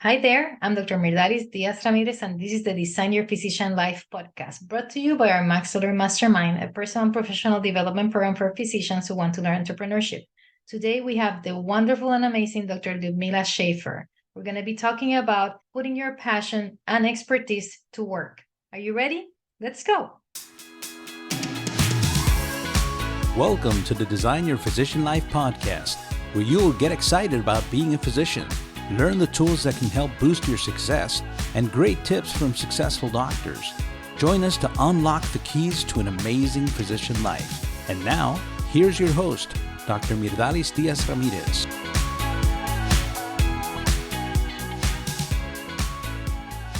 Hi there, I'm Dr. Myrdalis Diaz-Ramirez, and this is the Design Your Physician Life podcast, brought to you by our Maxillary Mastermind, a personal and professional development program for physicians who want to learn entrepreneurship. Today, we have the wonderful and amazing Dr. Liudmila Schafer. We're going to be talking about putting your passion and expertise to work. Are you ready? Let's go. Welcome to the Design Your Physician Life podcast, where you will get excited about being a physician, learn the tools that can help boost your success, and great tips from successful doctors. Join us to unlock the keys to an amazing physician life. And now, here's your host, Dr. Myrdalis Diaz-Ramirez.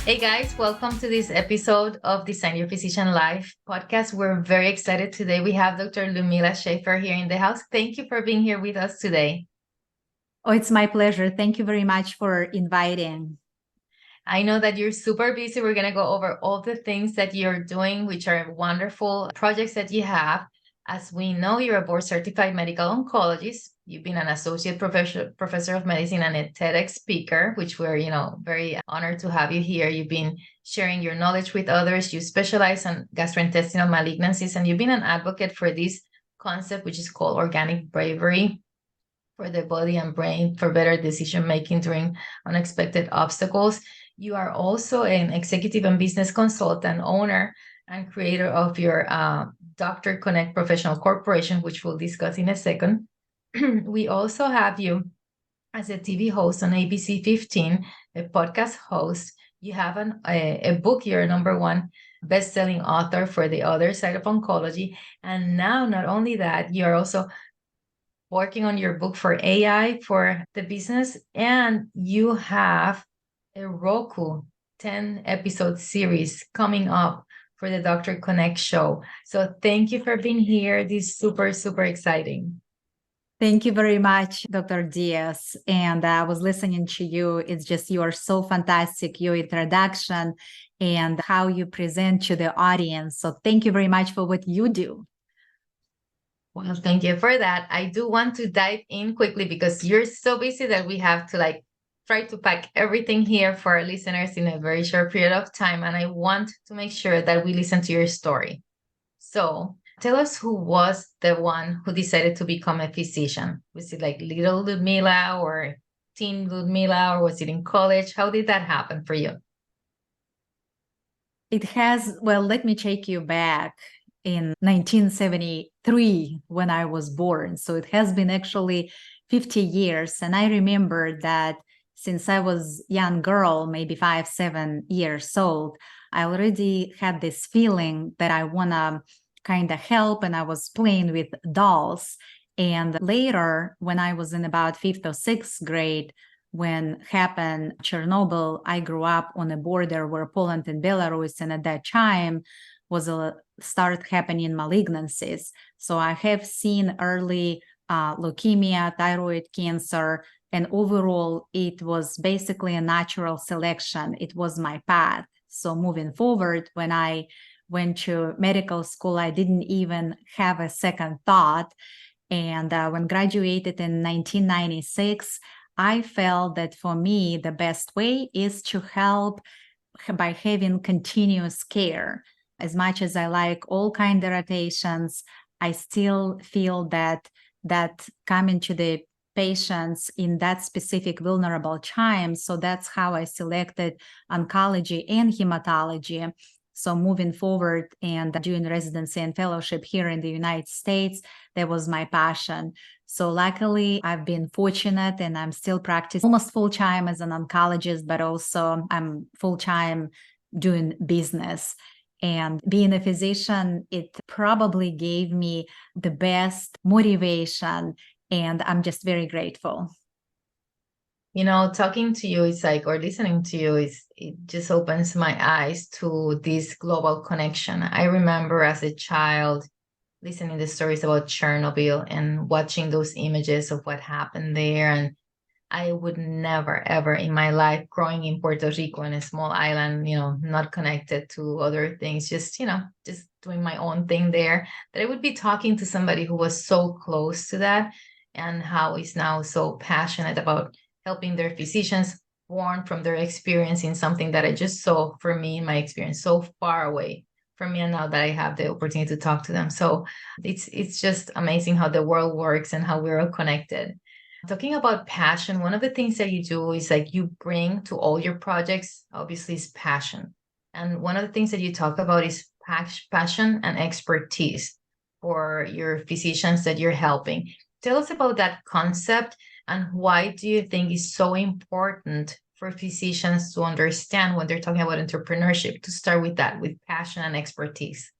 Hey guys, welcome to this episode of Design Your Physician Life podcast. We're very excited today. We have Dr. Liudmila Schafer here in the house. Thank you for being here with us today. Oh, it's my pleasure. Thank you very much for inviting. I know that you're super busy. We're going to go over all the things that you're doing, which are wonderful projects that you have. As we know, you're a board certified medical oncologist. You've been an associate professor of medicine and a TEDx speaker, which we're, very honored to have you here. You've been sharing your knowledge with others. You specialize in gastrointestinal malignancies, and you've been an advocate for this concept, which is called organic bravery, for the body and brain for better decision-making during unexpected obstacles. You are also an executive and business consultant, owner, and creator of your Dr. Connect Professional Corporation, which we'll discuss in a second. We also have you as a TV host on ABC 15, a podcast host. You have a book, you're a #1 best-selling author for The Other Side of Oncology. And now, not only that, you're also working on your book for AI for the business, and you have a Roku 10-episode series coming up for the Dr. Connect show. So thank you for being here. This is super, super exciting. Thank you very much, Dr. Diaz. And I was listening to you. It's just, you are so fantastic, your introduction and how you present to the audience. So thank you very much for what you do. Well, thank you for that. I do want to dive in quickly because you're so busy that we have to try to pack everything here for our listeners in a very short period of time. And I want to make sure that we listen to your story. So tell us, who was the one who decided to become a physician? Was it like little Liudmila or teen Liudmila, or was it in college? How did that happen for you? Let me take you back in 1973 when I was born. So it has been actually 50 years. And I remember that since I was a young girl, maybe 5, 7 years old, I already had this feeling that I want to kind of help. And I was playing with dolls. And later, when I was in about 5th or 6th grade, when happened Chernobyl, I grew up on a border where Poland and Belarus, and at that time was start happening malignancies. So I have seen early leukemia, thyroid cancer, and overall, it was basically a natural selection. It was my path. So moving forward, when I went to medical school, I didn't even have a second thought. And when graduated in 1996, I felt that for me, the best way is to help by having continuous care. As much as I like all kind of rotations, I still feel that coming to the patients in that specific vulnerable time. So that's how I selected oncology and hematology. So moving forward and doing residency and fellowship here in the United States, that was my passion. So luckily, I've been fortunate and I'm still practicing almost full-time as an oncologist, but also I'm full-time doing business. And being a physician, it probably gave me the best motivation, and I'm just very grateful. Talking to you is or listening to you it just opens my eyes to this global connection. I remember as a child listening to stories about Chernobyl and watching those images of what happened there. And I would never, ever in my life, growing in Puerto Rico in a small island, not connected to other things, just doing my own thing there, that I would be talking to somebody who was so close to that and how he's now so passionate about helping their physicians born from their experience in something that I just saw for me in my experience so far away from me, and now that I have the opportunity to talk to them. So it's just amazing how the world works and how we're all connected. Talking about passion, one of the things that you do is like you bring to all your projects, obviously, is passion. And one of the things that you talk about is passion and expertise for your physicians that you're helping. Tell us about that concept, and why do you think it's so important for physicians to understand when they're talking about entrepreneurship, to start with that, with passion and expertise?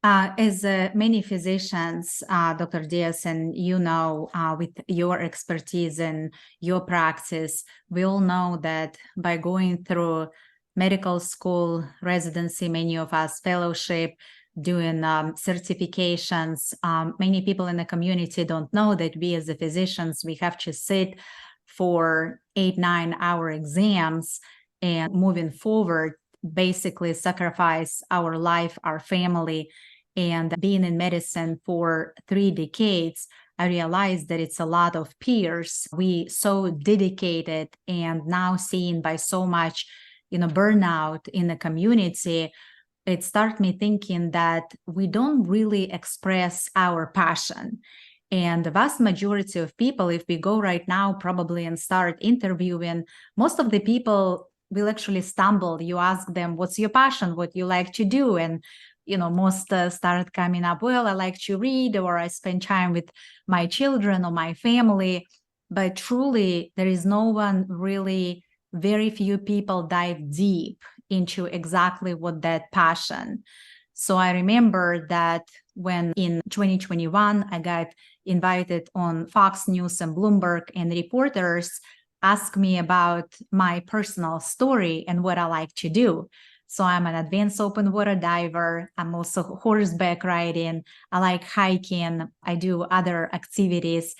As many physicians, Dr. Diaz, and with your expertise and your practice, we all know that by going through medical school, residency, many of us fellowship, doing certifications, many people in the community don't know that we as the physicians, we have to sit for 8-9 hour exams, and moving forward, basically sacrifice our life, our family. And being in medicine for 3 decades, I realized that it's a lot of peers. We so dedicated, and now seen by so much, burnout in the community, it started me thinking that we don't really express our passion. And the vast majority of people, if we go right now probably and start interviewing, most of the people will actually stumble. You ask them, what's your passion, what you like to do? And most start coming up, well, I like to read, or I spend time with my children or my family. But truly, there is no one really, very few people dive deep into exactly what that passion. So I remember that when in 2021, I got invited on Fox News and Bloomberg, and reporters asked me about my personal story and what I like to do. So I'm an advanced open water diver. I'm also horseback riding. I like hiking. I do other activities,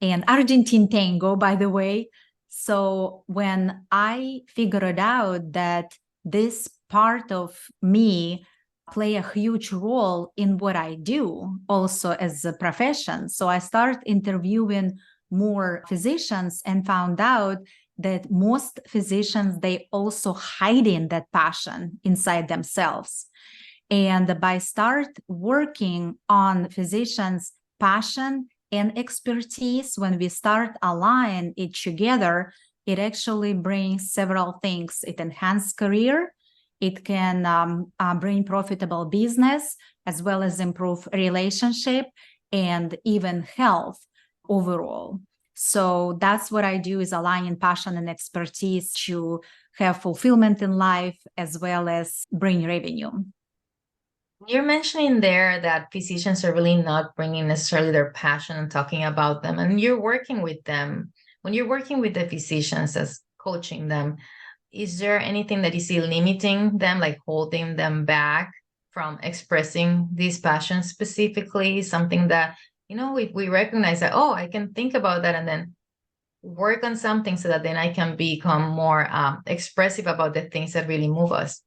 and Argentine tango, by the way. So when I figured out that this part of me play a huge role in what I do also as a profession, so I started interviewing more physicians and found out that most physicians, they also hiding that passion inside themselves. And by start working on physicians' passion and expertise, when we start aligning it together, it actually brings several things. It enhances career, it can bring profitable business, as well as improve relationship and even health overall. So that's what I do, is aligning passion and expertise to have fulfillment in life, as well as bring revenue. You're mentioning there that physicians are really not bringing necessarily their passion and talking about them, and you're working with them. When you're working with the physicians as coaching them, is there anything that you see limiting them, like holding them back from expressing this passion specifically? Something that, if we recognize that, oh, I can think about that and then work on something so that then I can become more expressive about the things that really move us.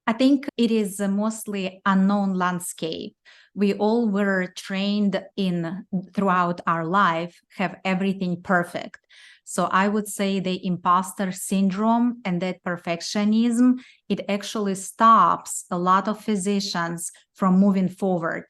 I think it is a mostly unknown landscape. We all were trained in throughout our life, have everything perfect. So I would say the imposter syndrome and that perfectionism, it actually stops a lot of physicians from moving forward.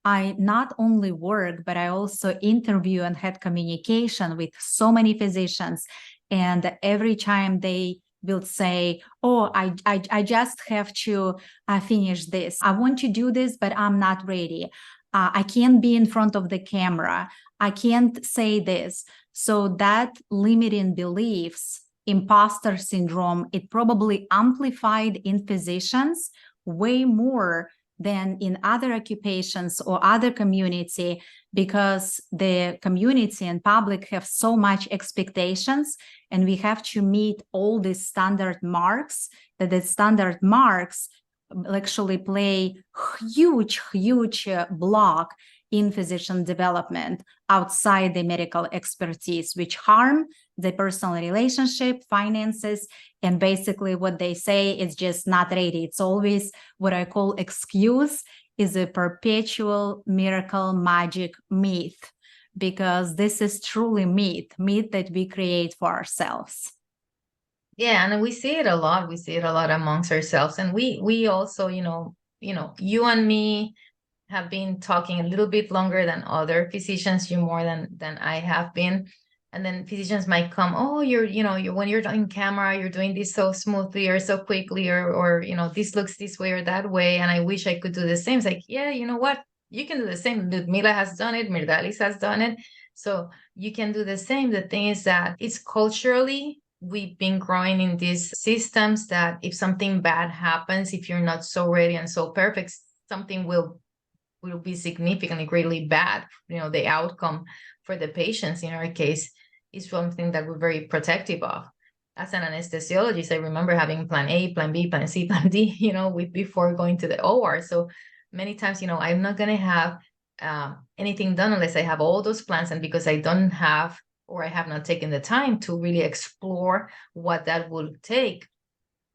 I not only work, but I also interview and had communication with so many physicians. And every time they will say, oh, I just have to finish this. I want to do this, but I'm not ready. I can't be in front of the camera. I can't say this. So that limiting beliefs, imposter syndrome, it probably amplified in physicians way more than in other occupations or other community, because the community and public have so much expectations, and we have to meet all these standard marks, that the standard marks actually play huge block in physician development outside the medical expertise, which harm the personal relationship, finances, and basically what they say is just not ready. It's always what I call excuse, is a perpetual miracle magic myth, because this is truly myth that we create for ourselves. Yeah, and we see it a lot. We see it a lot amongst ourselves. And we also, you and me have been talking a little bit longer than other physicians, you more than I have been. And then physicians might come, oh, you're when you're on camera, you're doing this so smoothly or so quickly, or this looks this way or that way. And I wish I could do the same. It's like, yeah, you know what? You can do the same. Liudmila has done it, Myrdalis has done it. So you can do the same. The thing is that it's culturally, we've been growing in these systems that if something bad happens, if you're not so ready and so perfect, something will be significantly greatly bad. The outcome for the patients in our case is something that we're very protective of. As an anesthesiologist, I remember having plan A, plan B, plan C, plan D, before going to the OR. So many times, I'm not going to have anything done unless I have all those plans. And because I don't have, or I have not taken the time to really explore what that would take,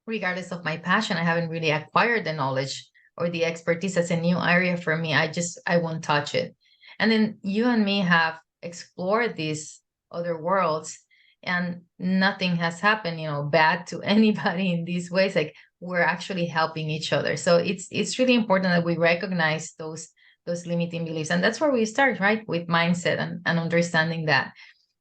regardless of my passion, I haven't really acquired the knowledge or the expertise. That's a new area for me. I won't touch it. And then you and me have explored these other worlds, and nothing has happened, bad to anybody in these ways. Like, we're actually helping each other. So it's really important that we recognize those limiting beliefs. And that's where we start, right? With mindset and understanding that.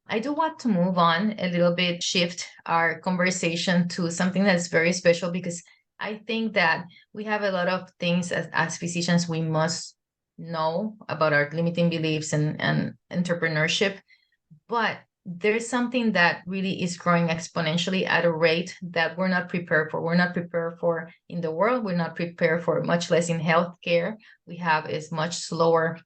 I do want to move on a little bit, shift our conversation to something that's very special, because I think that we have a lot of things as physicians we must know about our limiting beliefs and entrepreneurship. But there's something that really is growing exponentially at a rate that we're not prepared for. We're not prepared for in the world. We're not prepared for, much less in healthcare. We have a much slower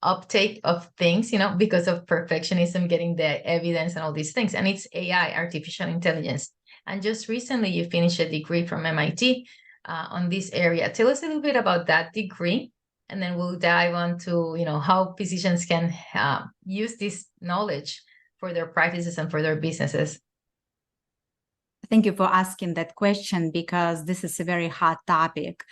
uptake of things, because of perfectionism, getting the evidence and all these things. And it's AI, artificial intelligence. And just recently you finished a degree from MIT on this area. Tell us a little bit about that degree, and then we'll dive on to, how physicians can use this knowledge for their practices and for their businesses. Thank you for asking that question, because this is a very hot topic.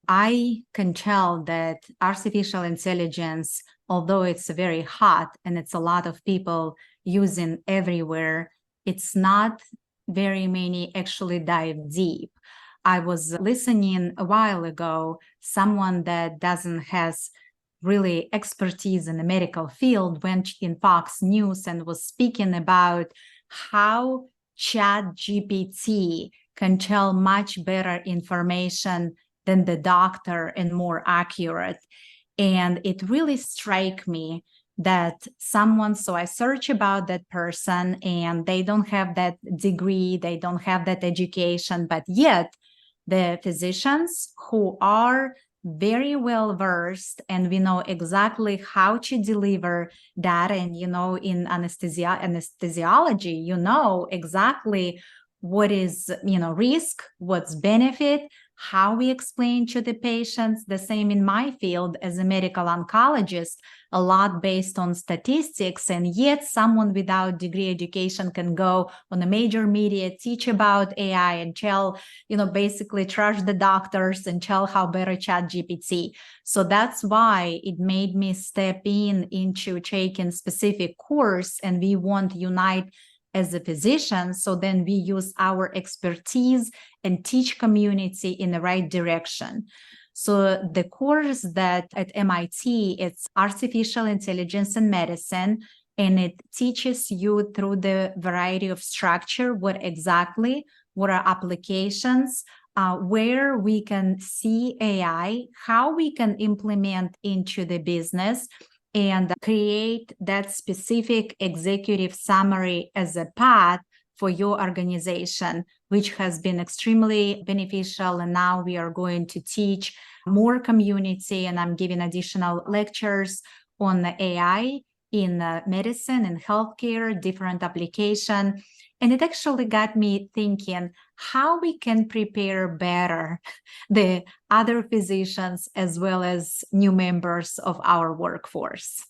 I can tell that artificial intelligence, although it's very hot and it's a lot of people using everywhere, it's not very many actually dive deep. I was listening a while ago, someone that doesn't has really expertise in the medical field went in Fox News and was speaking about how ChatGPT can tell much better information than the doctor and more accurate. And it really struck me that so I search about that person, and they don't have that degree, they don't have that education, but yet the physicians who are very well versed, and we know exactly how to deliver that. And, in anesthesiology, exactly what is, risk, what's benefit, how we explain to the patients. The same in my field as a medical oncologist, a lot based on statistics, and yet someone without degree education can go on a major media, teach about AI, and tell, basically trash the doctors and tell how better ChatGPT. So that's why it made me step into taking specific course, and we want to unite as a physician. So then we use our expertise and teach community in the right direction. So the course that at MIT, it's artificial intelligence in medicine, and it teaches you through the variety of structure, what are applications, where we can see AI, how we can implement into the business, and create that specific executive summary as a path for your organization, which has been extremely beneficial. And now we are going to teach more community, and I'm giving additional lectures on the AI in medicine and healthcare, different application. And it actually got me thinking how we can prepare better the other physicians as well as new members of our workforce.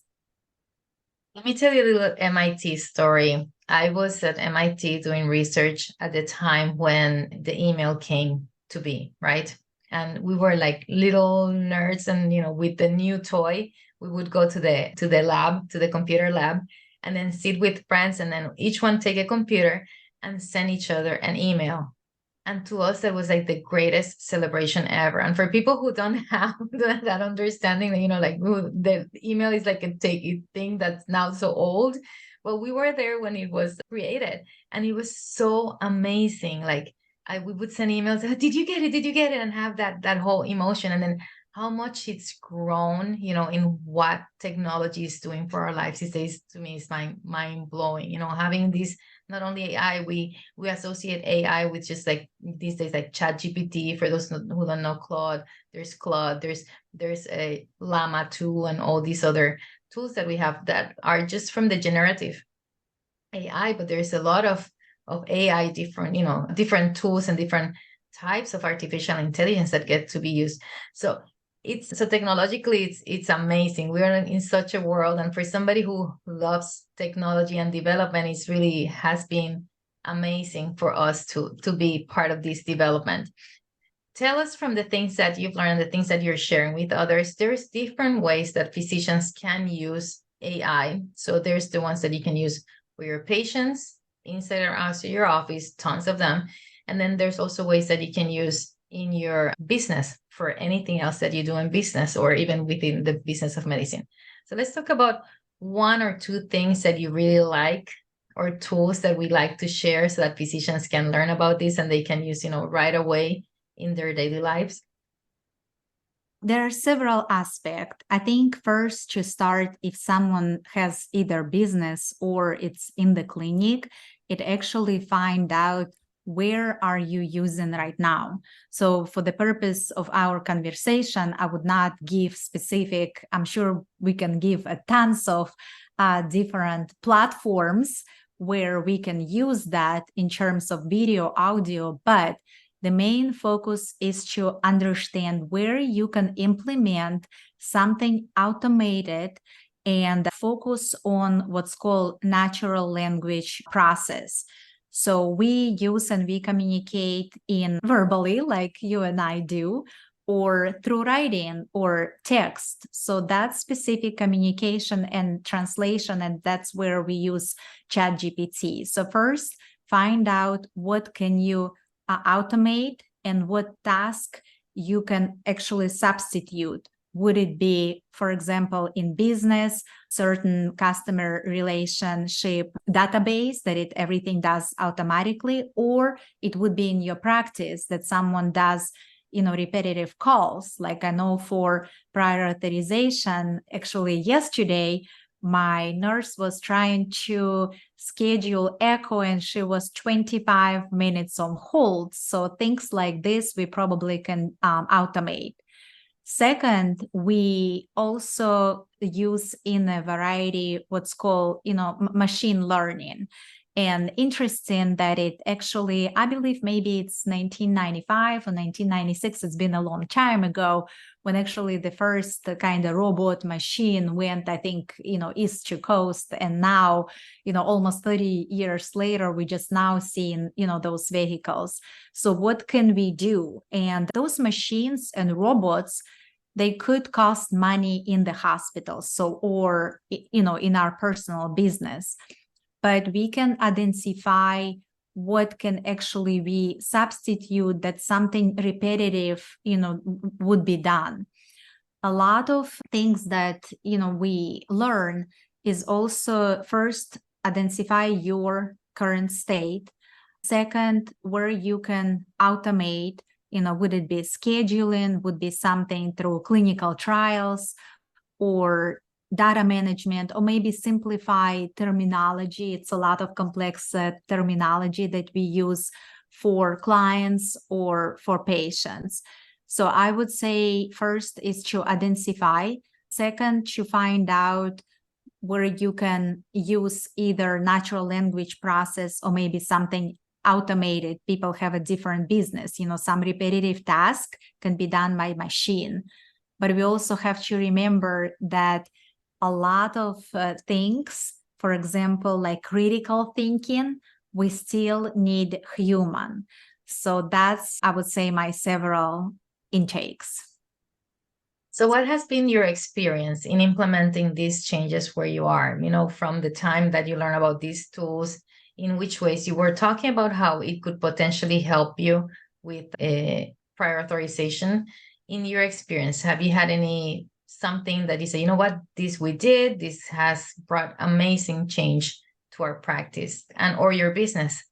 Let me tell you a little MIT story. I was at MIT doing research at the time when the email came to be, right? And we were like little nerds, and with the new toy, we would go to the lab, to the computer lab, and then sit with friends, and then each one take a computer and send each other an email. And to us, that was like the greatest celebration ever. And for people who don't have that understanding, like the email is like a thing that's now so old. Well, we were there when it was created, and it was so amazing. Like we would send emails, "Oh, did you get it? Did you get it?" And have that whole emotion. And then how much it's grown, in what technology is doing for our lives these days, to me, is mind blowing. Having this, not only AI, we associate AI with just like these days, like ChatGPT. For those who don't know Claude, there's a Llama 2 and all these other tools that we have that are just from the generative AI. But there's a lot of AI, different tools and different types of artificial intelligence that get to be used. So technologically, it's amazing. We're in such a world, and for somebody who loves technology and development, it's really has been amazing for us to be part of this development. Tell us, from the things that you've learned, the things that you're sharing with others, there's different ways that physicians can use AI. So there's the ones that you can use for your patients inside or outside your office, tons of them. And then there's also ways that you can use in your business for anything else that you do in business, or even within the business of medicine. So let's talk about one or two things that you really like, or tools that we like to share, so that physicians can learn about this and they can use, right away in their daily lives. There are several aspects. I think first, to start, if someone has either business or it's in the clinic, it actually find out where are you using right now. So for the purpose of our conversation, I would not give specific, I'm sure we can give a tons of different platforms where we can use that in terms of video, audio, but the main focus is to understand where you can implement something automated and focus on what's called natural language process. So we use and we communicate in verbally, like you and I do, or through writing or text. So that's specific communication and translation, and that's where we use ChatGPT. So first, find out what can you automate and what task you can actually substitute. Would it be, for example, in business, certain customer relationship database that everything does automatically, or it would be in your practice that someone does, repetitive calls. Like I know for prior authorization, actually yesterday, my nurse was trying to schedule echo and she was 25 minutes on hold. So things like this, we probably can automate. Second, we also use in a variety what's called, machine learning. And interesting that it actually, I believe maybe it's 1995 or 1996, it's been a long time ago, when actually the first kind of robot machine went, I think, east to coast. And now, almost 30 years later, we just now seeing, those vehicles. So what can we do? And those machines and robots, they could cost money in the hospital, or in our personal business. But we can identify what can actually be substitute that something repetitive, would be done. A lot of things that, we learn is also first, identify your current state. Second, where you can automate, would it be scheduling, would be something through clinical trials or data management, or maybe simplify terminology. It's a lot of complex terminology that we use for clients or for patients. So I would say first is to identify. Second, to find out where you can use either natural language process or maybe something automated. People have a different business. Some repetitive task can be done by machine. But we also have to remember that a lot of things, for example, like critical thinking, we still need human. So that's, I would say, my several intakes. So what has been your experience in implementing these changes where you are, from the time that you learn about these tools, in which ways you were talking about how it could potentially help you with a prior authorization? In your experience, have you had something that you say, what, we did, this has brought amazing change to our practice or your business?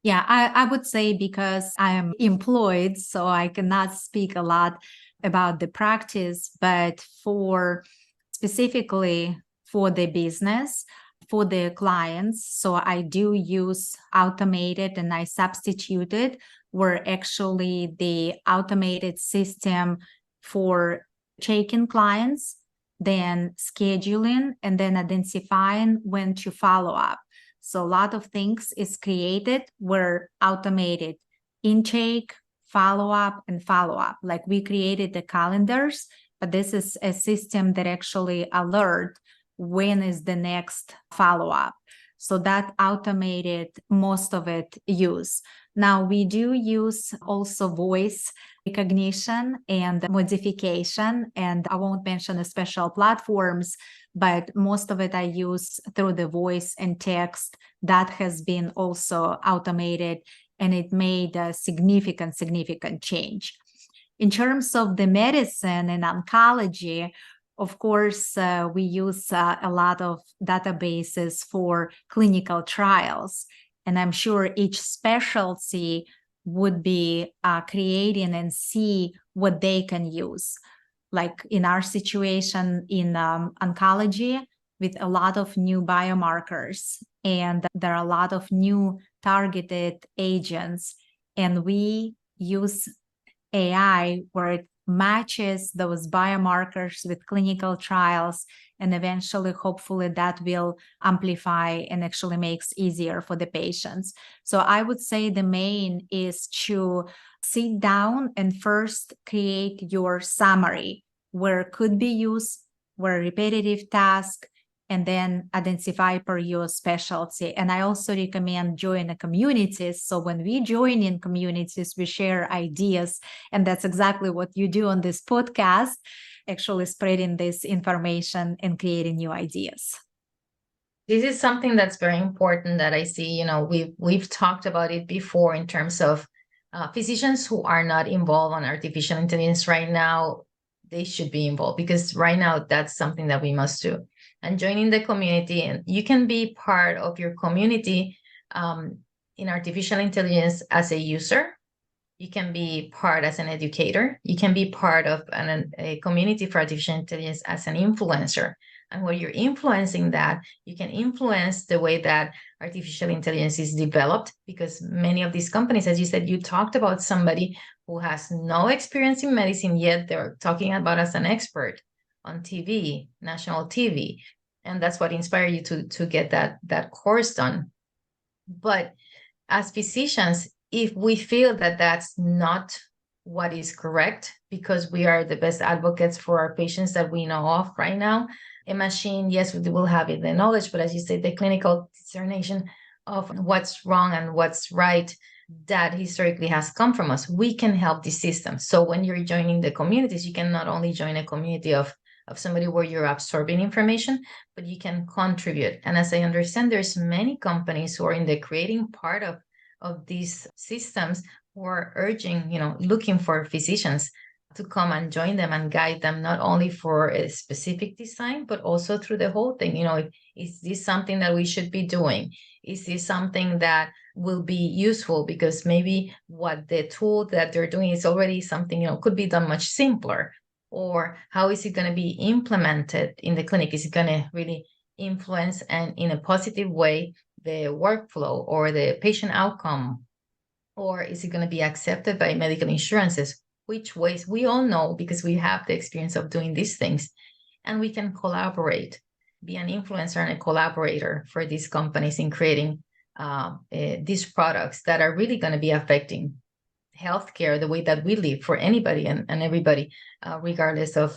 Yeah, I would say, because I am employed, so I cannot speak a lot about the practice, but specifically for the business, for the clients, so I do use automated, and I substituted where actually the automated system for checking clients, then scheduling, and then identifying when to follow up. So a lot of things is created where automated intake, follow-up, and follow-up. Like we created the calendars, but this is a system that actually alert when is the next follow-up. So that automated most of it use. Now we do use also voice recognition and modification, and I won't mention the special platforms, but most of it I use through the voice and text. That has been also automated, and it made a significant change. In terms of the medicine and oncology, of course, we use a lot of databases for clinical trials, and I'm sure each specialty would be creating and see what they can use. Like in our situation in oncology, with a lot of new biomarkers, and there are a lot of new targeted agents, and we use AI where it matches those biomarkers with clinical trials, and eventually, hopefully, that will amplify and actually makes easier for the patients. So I would say the main is to sit down and first create your summary where could be used, where repetitive task, and then identify per your specialty. And I also recommend join a communities. So when we join in communities, we share ideas. And that's exactly what you do on this podcast, actually spreading this information and creating new ideas. This is something that's very important that I see, we've talked about it before in terms of physicians who are not involved on artificial intelligence right now. They should be involved, because right now that's something that we must do. And joining the community, and you can be part of your community in artificial intelligence as a user. You can be part as an educator. You can be part of a community for artificial intelligence as an influencer. And when you're influencing that, you can influence the way that artificial intelligence is developed, because many of these companies, as you said, you talked about somebody who has no experience in medicine, yet they're talking about as an expert on TV, national TV. And that's what inspired you to get that course done. But as physicians, if we feel that that's not what is correct, because we are the best advocates for our patients that we know of right now, a machine, yes, we will have the knowledge, but as you say, the clinical discernment of what's wrong and what's right, that historically has come from us. We can help the system. So when you're joining the communities, you can not only join a community of somebody where you're absorbing information, but you can contribute. And as I understand, there's many companies who are in the creating part of these systems who are urging, looking for physicians to come and join them and guide them, not only for a specific design, but also through the whole thing. Is this something that we should be doing? Is this something that will be useful? Because maybe what the tool that they're doing is already something, could be done much simpler. Or how is it going to be implemented in the clinic? Is it going to really influence and in a positive way the workflow or the patient outcome? Or is it going to be accepted by medical insurances? Which ways? We all know, because we have the experience of doing these things, and we can collaborate, be an influencer and a collaborator for these companies in creating these products that are really going to be affecting healthcare, the way that we live, for anybody and everybody, regardless of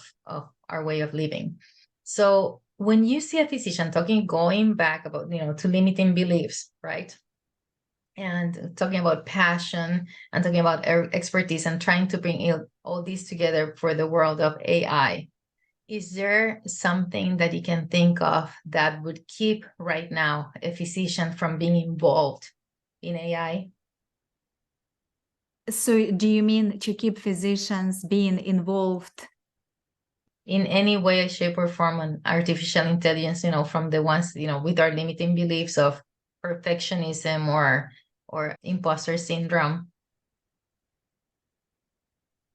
our way of living. So when you see a physician going back about, to limiting beliefs, right? and talking about passion and talking about expertise and trying to bring all these together for the world of AI. Is there something that you can think of that would keep right now a physician from being involved in AI? So do you mean to keep physicians being involved in any way, shape, or form on artificial intelligence, from the ones, with our limiting beliefs of perfectionism or imposter syndrome?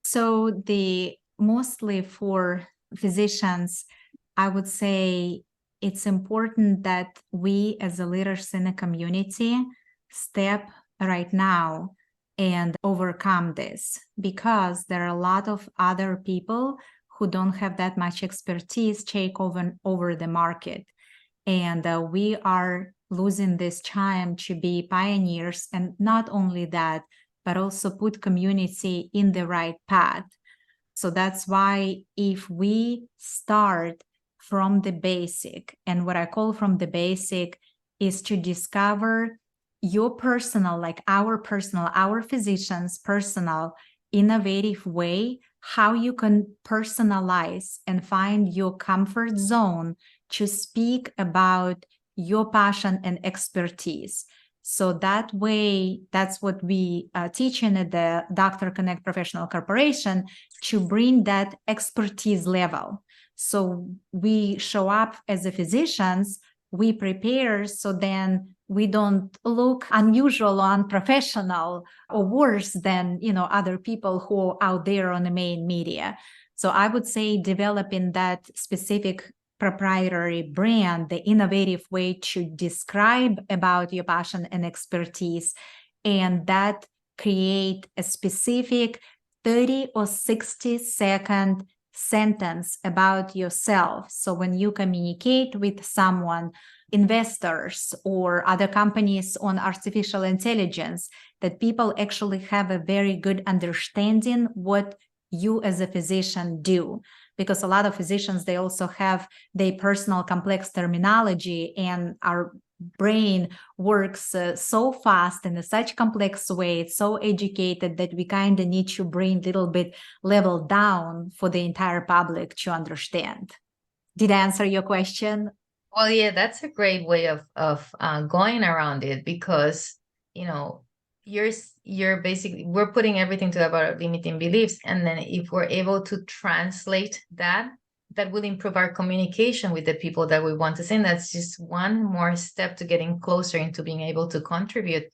So the mostly for physicians, I would say it's important that we as the leaders in the community step right now and overcome this, because there are a lot of other people who don't have that much expertise take over the market. And we are losing this time to be pioneers. And not only that, but also put community in the right path. So that's why if we start from the basic, and what I call from the basic is to discover your personal, like our physician's personal innovative way, how you can personalize and find your comfort zone to speak about your passion and expertise. So that way, that's what we teaching at the Dr. Connect Professional Corporation, to bring that expertise level. So we show up as a physicians, we prepare, so then we don't look unusual or unprofessional or worse than other people who are out there on the main media. So I would say developing that specific proprietary brand, the innovative way to describe about your passion and expertise, and that create a specific 30 or 60-second sentence about yourself. So when you communicate with someone, investors or other companies on artificial intelligence, that people actually have a very good understanding what you as a physician do. Because a lot of physicians, they also have their personal complex terminology, and our brain works so fast in such complex way, it's so educated, that we kind of need to bring a little bit level down for the entire public to understand. Did I answer your question? Well, yeah, that's a great way of going around it, because you're basically, we're putting everything to about our limiting beliefs, and then if we're able to translate that will improve our communication with the people that we want to send. That's just one more step to getting closer into being able to contribute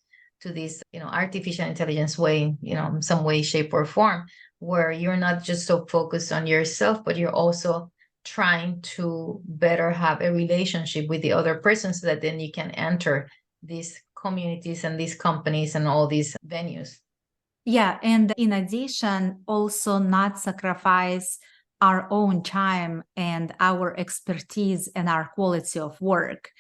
to this artificial intelligence way, in some way, shape, or form, where you're not just so focused on yourself, but you're also trying to better have a relationship with the other person, so that then you can enter these communities and these companies and all these venues. Yeah, and in addition, also not sacrifice our own time and our expertise and our quality of work.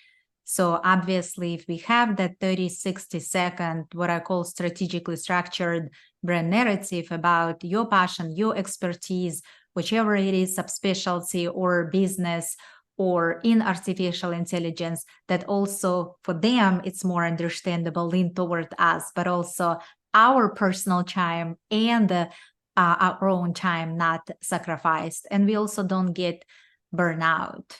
So obviously, if we have that 30, 60-second, what I call strategically structured brand narrative about your passion, your expertise, whichever it is, subspecialty or business or in artificial intelligence, that also for them, it's more understandable, lean toward us, but also our personal time and our own time not sacrificed. And we also don't get burnout.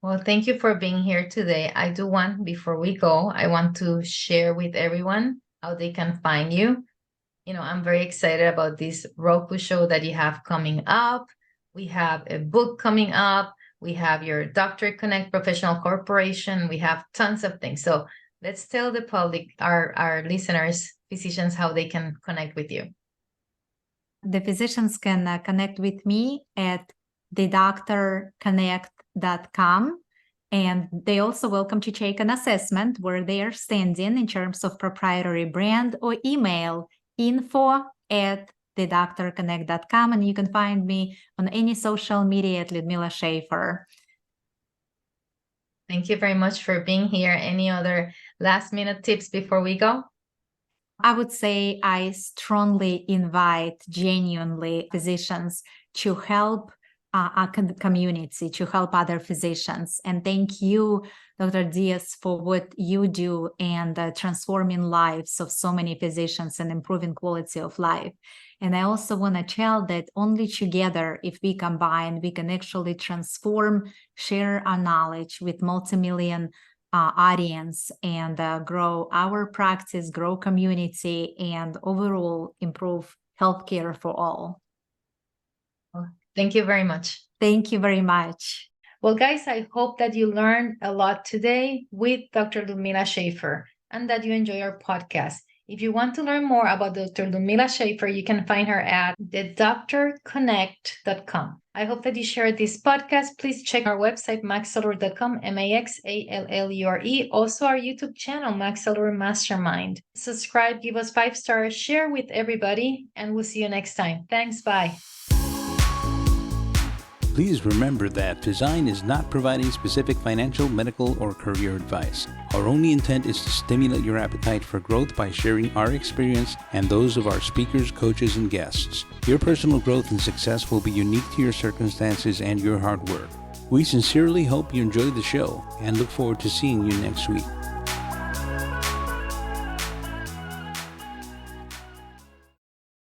Well, thank you for being here today. I do want, before we go, I want to share with everyone how they can find you. I'm very excited about this Roku show that you have coming up. We have a book coming up. We have your Dr. Connect Professional Corporation. We have tons of things. So let's tell the public, our listeners, physicians, how they can connect with you. The physicians can connect with me at thedoctorconnect.com. And they also welcome to take an assessment where they are standing in terms of proprietary brand, or email info@thedoctorconnect.com. And you can find me on any social media at Liudmila Schafer. Thank you very much for being here. Any other last minute tips before we go? I would say I strongly invite genuinely physicians to help community to help other physicians. And thank you, Dr. Diaz, for what you do and transforming lives of so many physicians and improving quality of life. And I also want to tell that only together, if we combine, we can actually transform, share our knowledge with multi-million audience and grow our practice, grow community, and overall improve healthcare for all. Thank you very much. Thank you very much. Well, guys, I hope that you learned a lot today with Dr. Liudmila Schafer and that you enjoy our podcast. If you want to learn more about Dr. Liudmila Schafer, you can find her at thedoctorconnect.com. I hope that you shared this podcast. Please check our website, maxallure.com, MAXALLURE. Also, our YouTube channel, Maxallure Mastermind. Subscribe, give us 5 stars, share with everybody, and we'll see you next time. Thanks. Bye. Please remember that Design is not providing specific financial, medical, or career advice. Our only intent is to stimulate your appetite for growth by sharing our experience and those of our speakers, coaches, and guests. Your personal growth and success will be unique to your circumstances and your hard work. We sincerely hope you enjoyed the show and look forward to seeing you next week.